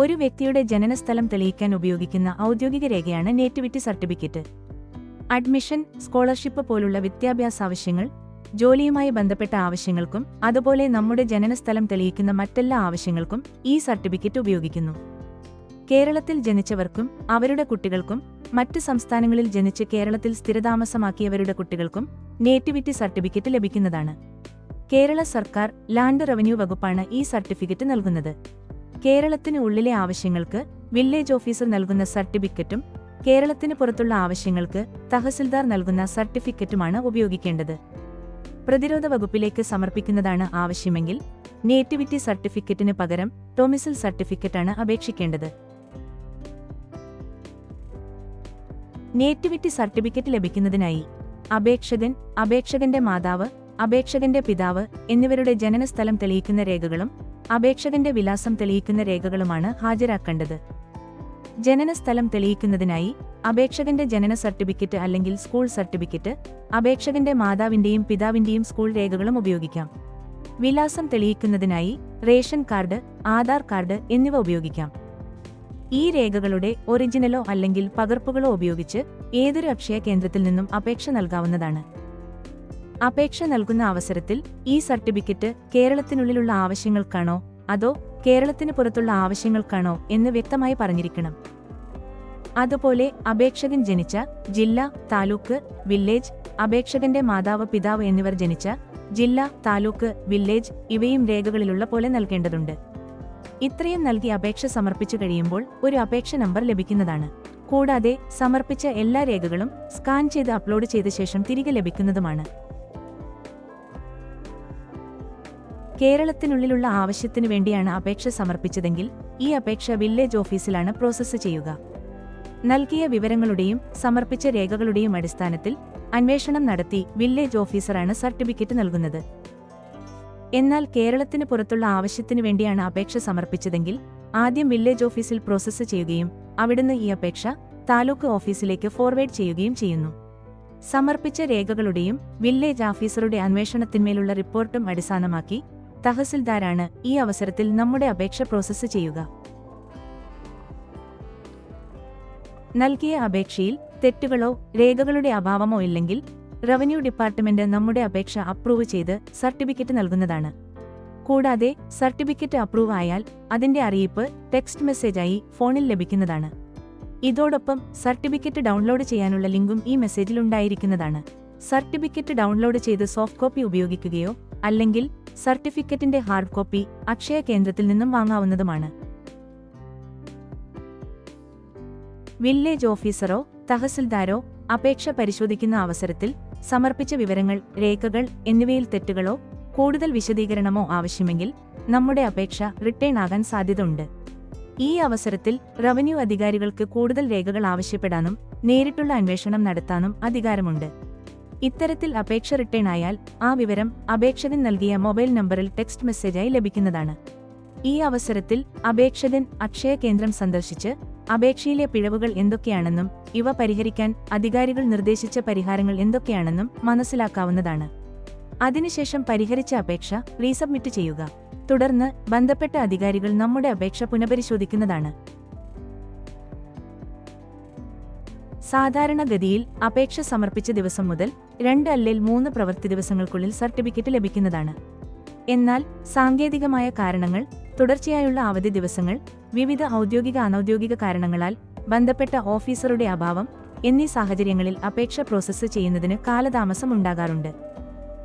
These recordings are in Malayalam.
ഒരു വ്യക്തിയുടെ ജനനസ്ഥലം തെളിയിക്കാൻ ഉപയോഗിക്കുന്ന ഔദ്യോഗിക രേഖയാണ് നേറ്റിവിറ്റി സർട്ടിഫിക്കറ്റ്. അഡ്മിഷൻ, സ്കോളർഷിപ്പ് പോലുള്ള വിദ്യാഭ്യാസ ആവശ്യങ്ങൾ, ജോലിയുമായി ബന്ധപ്പെട്ട ആവശ്യങ്ങൾക്കും അതുപോലെ നമ്മുടെ ജനനസ്ഥലം തെളിയിക്കുന്ന മറ്റെല്ലാ ആവശ്യങ്ങൾക്കും ഈ സർട്ടിഫിക്കറ്റ് ഉപയോഗിക്കുന്നു. കേരളത്തിൽ ജനിച്ചവർക്കും അവരുടെ കുട്ടികൾക്കും മറ്റ് സംസ്ഥാനങ്ങളിൽ ജനിച്ച് കേരളത്തിൽ സ്ഥിരതാമസമാക്കിയവരുടെ കുട്ടികൾക്കും നേറ്റിവിറ്റി സർട്ടിഫിക്കറ്റ് ലഭിക്കുന്നതാണ്. കേരള സർക്കാർ ലാൻഡ് റവന്യൂ വകുപ്പാണ് ഈ സർട്ടിഫിക്കറ്റ് നൽകുന്നത്. കേരളത്തിന് ഉള്ളിലെ ആവശ്യങ്ങൾക്ക് വില്ലേജ് ഓഫീസർ നൽകുന്ന സർട്ടിഫിക്കറ്റും കേരളത്തിന് പുറത്തുള്ള ആവശ്യങ്ങൾക്ക് തഹസിൽദാർ നൽകുന്ന സർട്ടിഫിക്കറ്റുമാണ് ഉപയോഗിക്കേണ്ടത്. പ്രതിരോധ വകുപ്പിലേക്ക് സമർപ്പിക്കുന്നതാണ് ആവശ്യമെങ്കിൽ നേറ്റിവിറ്റി സർട്ടിഫിക്കറ്റിന് പകരം ഡൊമിസിൽ സർട്ടിഫിക്കറ്റാണ് അപേക്ഷിക്കേണ്ടത്. നേറ്റിവിറ്റി സർട്ടിഫിക്കറ്റ് ലഭിക്കുന്നതിനായി അപേക്ഷകൻ, അപേക്ഷകന്റെ മാതാവ്, അപേക്ഷകന്റെ പിതാവ് എന്നിവരുടെ ജനനസ്ഥലം തെളിയിക്കുന്ന രേഖകളും അപേക്ഷകന്റെ വിലാസം തെളിയിക്കുന്ന രേഖകളുമാണ് ഹാജരാക്കേണ്ടത്. ജനനസ്ഥലം തെളിയിക്കുന്നതിനായി അപേക്ഷകന്റെ ജനന സർട്ടിഫിക്കറ്റ് അല്ലെങ്കിൽ സ്കൂൾ സർട്ടിഫിക്കറ്റ്, അപേക്ഷകന്റെ മാതാവിന്റെയും പിതാവിന്റെയും സ്കൂൾ രേഖകളും ഉപയോഗിക്കാം. വിലാസം തെളിയിക്കുന്നതിനായി റേഷൻ കാർഡ്, ആധാർ കാർഡ് എന്നിവ ഉപയോഗിക്കാം. ഈ രേഖകളുടെ ഒറിജിനലോ അല്ലെങ്കിൽ പകർപ്പുകളോ ഉപയോഗിച്ച് ഏതൊരു അക്ഷയ കേന്ദ്രത്തിൽ നിന്നും അപേക്ഷ നൽകാവുന്നതാണ്. അപേക്ഷ നൽകുന്ന അവസരത്തിൽ ഈ സർട്ടിഫിക്കറ്റ് കേരളത്തിനുള്ളിലുള്ള ആവശ്യങ്ങൾക്കാണോ അതോ കേരളത്തിന് പുറത്തുള്ള ആവശ്യങ്ങൾക്കാണോ എന്ന് വ്യക്തമായി പറഞ്ഞിരിക്കണം. അതുപോലെ അപേക്ഷകൻ ജനിച്ച ജില്ല, താലൂക്ക്, വില്ലേജ്, അപേക്ഷകന്റെ മാതാവ്, പിതാവ് എന്നിവർ ജനിച്ച ജില്ല, താലൂക്ക്, വില്ലേജ് ഇവയും രേഖകളിലുള്ള പോലെ നൽകേണ്ടതുണ്ട്. ഇത്രയും നൽകി അപേക്ഷ സമർപ്പിച്ചു കഴിയുമ്പോൾ ഒരു അപേക്ഷ നമ്പർ ലഭിക്കുന്നതാണ്. കൂടാതെ സമർപ്പിച്ച എല്ലാ രേഖകളും സ്കാൻ ചെയ്ത് അപ്ലോഡ് ചെയ്ത ശേഷം തിരികെ ലഭിക്കുന്നതുമാണ്. കേരളത്തിനുള്ളിലുള്ള ആവശ്യത്തിനു വേണ്ടിയാണ് അപേക്ഷ സമർപ്പിച്ചതെങ്കിൽ ഈ അപേക്ഷ വില്ലേജ് ഓഫീസിലാണ് പ്രോസസ്സ് ചെയ്യുക. നൽകിയ വിവരങ്ങളുടെയും സമർപ്പിച്ച രേഖകളുടെയും അടിസ്ഥാനത്തിൽ അന്വേഷണം നടത്തി വില്ലേജ് ഓഫീസറാണ് സർട്ടിഫിക്കറ്റ് നൽകുന്നത്. എന്നാൽ കേരളത്തിന് പുറത്തുള്ള ആവശ്യത്തിനു വേണ്ടിയാണ് അപേക്ഷ സമർപ്പിച്ചതെങ്കിൽ ആദ്യം വില്ലേജ് ഓഫീസിൽ പ്രോസസ്സ് ചെയ്യുകയും അവിടുന്ന് ഈ അപേക്ഷ താലൂക്ക് ഓഫീസിലേക്ക് ഫോർവേഡ് ചെയ്യുകയും ചെയ്യുന്നു. സമർപ്പിച്ച രേഖകളുടെയും വില്ലേജ് ഓഫീസറുടെ അന്വേഷണത്തിന്മേലുള്ള റിപ്പോർട്ടും അടിസ്ഥാനമാക്കി തഹസിൽദാരാണ് ഈ അവസരത്തിൽ നമ്മുടെ അപേക്ഷ പ്രോസസ്സ് ചെയ്യുക. നൽകിയ അപേക്ഷയിൽ തെറ്റുകളോ രേഖകളുടെ അഭാവമോ ഇല്ലെങ്കിൽ റവന്യൂ ഡിപ്പാർട്ട്മെന്റ് നമ്മുടെ അപേക്ഷ അപ്രൂവ് ചെയ്ത് സർട്ടിഫിക്കറ്റ് നൽകുന്നതാണ്. കൂടാതെ സർട്ടിഫിക്കറ്റ് അപ്രൂവ് ആയാൽ അതിന്റെ അറിയിപ്പ് ടെക്സ്റ്റ് മെസ്സേജായി ഫോണിൽ ലഭിക്കുന്നതാണ്. ഇതോടൊപ്പം സർട്ടിഫിക്കറ്റ് ഡൗൺലോഡ് ചെയ്യാനുള്ള ലിങ്കും ഈ മെസ്സേജിൽ ഉണ്ടായിരിക്കുന്നതാണ്. സർട്ടിഫിക്കറ്റ് ഡൗൺലോഡ് ചെയ്ത് സോഫ്റ്റ് കോപ്പി ഉപയോഗിക്കുകയോ അല്ലെങ്കിൽ സർട്ടിഫിക്കറ്റിന്റെ ഹാർഡ് കോപ്പി അക്ഷയ കേന്ദ്രത്തിൽ നിന്നും വാങ്ങാവുന്നതുമാണ്. വില്ലേജ് ഓഫീസറോ തഹസിൽദാരോ അപേക്ഷ പരിശോധിക്കുന്ന അവസരത്തിൽ സമർപ്പിച്ച വിവരങ്ങൾ, രേഖകൾ എന്നിവയിൽ തെറ്റുകളോ കൂടുതൽ വിശദീകരണമോ ആവശ്യമെങ്കിൽ നമ്മുടെ അപേക്ഷ റിട്ടേൺ ആകാൻ സാധ്യതയുണ്ട്. ഈ അവസരത്തിൽ റവന്യൂ അധികാരികൾക്ക് കൂടുതൽ രേഖകൾ ആവശ്യപ്പെടാനും നേരിട്ടുള്ള അന്വേഷണം നടത്താനും അധികാരമുണ്ട്. ഇത്തരത്തിൽ അപേക്ഷ റിട്ടേൺ ആയാൽ ആ വിവരം അപേക്ഷകൻ നൽകിയ മൊബൈൽ നമ്പറിൽ ടെക്സ്റ്റ് മെസ്സേജായി ലഭിക്കുന്നതാണ്. ഈ അവസരത്തിൽ അപേക്ഷകൻ അക്ഷയ കേന്ദ്രം സന്ദർശിച്ച് അപേക്ഷയിലെ പിഴവുകൾ എന്തൊക്കെയാണെന്നും ഇവ പരിഹരിക്കാൻ അധികാരികൾ നിർദ്ദേശിച്ച പരിഹാരങ്ങൾ എന്തൊക്കെയാണെന്നും മനസ്സിലാക്കാവുന്നതാണ്. അതിനുശേഷം പരിഹരിച്ച അപേക്ഷ റീസബ്മിറ്റ് ചെയ്യുക. തുടർന്ന് ബന്ധപ്പെട്ട അധികാരികൾ നമ്മുടെ അപേക്ഷ പുനഃപരിശോധിക്കുന്നതാണ്. സാധാരണഗതിയിൽ അപേക്ഷ സമർപ്പിച്ച ദിവസം മുതൽ 2 അല്ലെങ്കിൽ 3 പ്രവൃത്തി ദിവസങ്ങൾക്കുള്ളിൽ സർട്ടിഫിക്കറ്റ് ലഭിക്കുന്നതാണ്. എന്നാൽ സാങ്കേതികമായ കാരണങ്ങൾ, തുടർച്ചയായുള്ള അവധി ദിവസങ്ങൾ, വിവിധ ഔദ്യോഗിക അനൌദ്യോഗിക കാരണങ്ങളാൽ ബന്ധപ്പെട്ട ഓഫീസറുടെ അഭാവം എന്നീ സാഹചര്യങ്ങളിൽ അപേക്ഷ പ്രോസസ്സ് ചെയ്യുന്നതിന് കാലതാമസം ഉണ്ടാകാറുണ്ട്.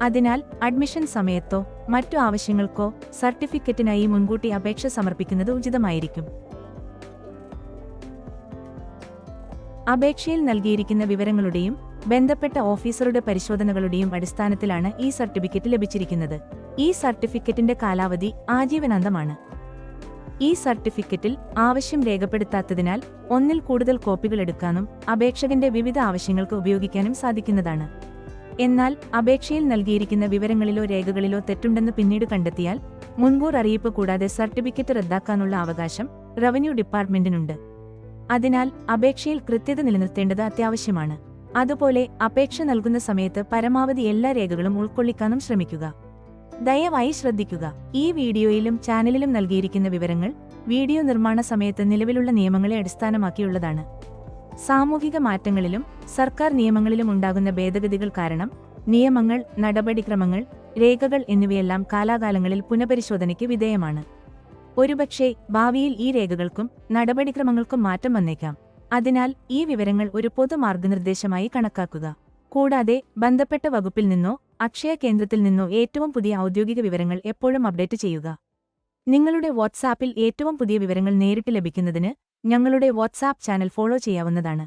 അതിനാൽ അഡ്മിഷൻ സമയത്തോ മറ്റു ആവശ്യങ്ങൾക്കോ സർട്ടിഫിക്കറ്റിനായി മുൻകൂട്ടി അപേക്ഷ സമർപ്പിക്കുന്നത് ഉചിതമായിരിക്കും. അപേക്ഷയിൽ നൽകിയിരിക്കുന്ന വിവരങ്ങളുടെയും ബന്ധപ്പെട്ട ഓഫീസറുടെ പരിശോധനകളുടെയും അടിസ്ഥാനത്തിലാണ് ഈ സർട്ടിഫിക്കറ്റ് ലഭിച്ചിരിക്കുന്നത്. ഈ സർട്ടിഫിക്കറ്റിന്റെ കാലാവധി ആജീവനാന്തമാണ്. ഈ സർട്ടിഫിക്കറ്റിൽ ആവശ്യം രേഖപ്പെടുത്താത്തതിനാൽ ഒന്നിൽ കൂടുതൽ കോപ്പികൾ എടുക്കാനും അപേക്ഷകന്റെ വിവിധ ആവശ്യങ്ങൾക്ക് ഉപയോഗിക്കാനും സാധിക്കുന്നതാണ്. എന്നാൽ അപേക്ഷയിൽ നൽകിയിരിക്കുന്ന വിവരങ്ങളിലോ രേഖകളിലോ തെറ്റുണ്ടെന്ന് പിന്നീട് കണ്ടെത്തിയാൽ മുൻകൂർ അറിയിപ്പ് കൂടാതെ സർട്ടിഫിക്കറ്റ് റദ്ദാക്കാനുള്ള അവകാശം റവന്യൂ ഡിപ്പാർട്ട്മെന്റിനുണ്ട്. അതിനാൽ അപേക്ഷയിൽ കൃത്യത നിലനിർത്തേണ്ടത് അത്യാവശ്യമാണ്. അതുപോലെ അപേക്ഷ നൽകുന്ന സമയത്ത് പരമാവധി എല്ലാ രേഖകളും ഉൾക്കൊള്ളിക്കാനും ശ്രമിക്കുക. ദയവായി ശ്രദ്ധിക്കുക. ഈ വീഡിയോയിലും ചാനലിലും നൽകിയിരിക്കുന്ന വിവരങ്ങൾ വീഡിയോ നിർമ്മാണ സമയത്ത് നിലവിലുള്ള നിയമങ്ങളെ അടിസ്ഥാനമാക്കിയുള്ളതാണ്. സാമൂഹിക മാറ്റങ്ങളിലും സർക്കാർ നിയമങ്ങളിലും ഉണ്ടാകുന്ന ഭേദഗതികൾ കാരണം നിയമങ്ങൾ, നടപടിക്രമങ്ങൾ, രേഖകൾ എന്നിവയെല്ലാം കാലാകാലങ്ങളിൽ പുനഃപരിശോധനയ്ക്ക് വിധേയമാണ്. ഒരുപക്ഷേ ഭാവിയിൽ ഈ രേഖകൾക്കും നടപടിക്രമങ്ങൾക്കും മാറ്റം വന്നേക്കാം. അതിനാൽ ഈ വിവരങ്ങൾ ഒരു പൊതു മാർഗനിർദ്ദേശമായി കണക്കാക്കുക. കൂടാതെ ബന്ധപ്പെട്ട വകുപ്പിൽ നിന്നോ അക്ഷയ കേന്ദ്രത്തിൽ നിന്നോ ഏറ്റവും പുതിയ ഔദ്യോഗിക വിവരങ്ങൾ എപ്പോഴും അപ്ഡേറ്റ് ചെയ്യുക. നിങ്ങളുടെ വാട്സാപ്പിൽ ഏറ്റവും പുതിയ വിവരങ്ങൾ നേരിട്ട് ലഭിക്കുന്നതിന് ഞങ്ങളുടെ വാട്സാപ്പ് ചാനൽ ഫോളോ ചെയ്യാവുന്നതാണ്.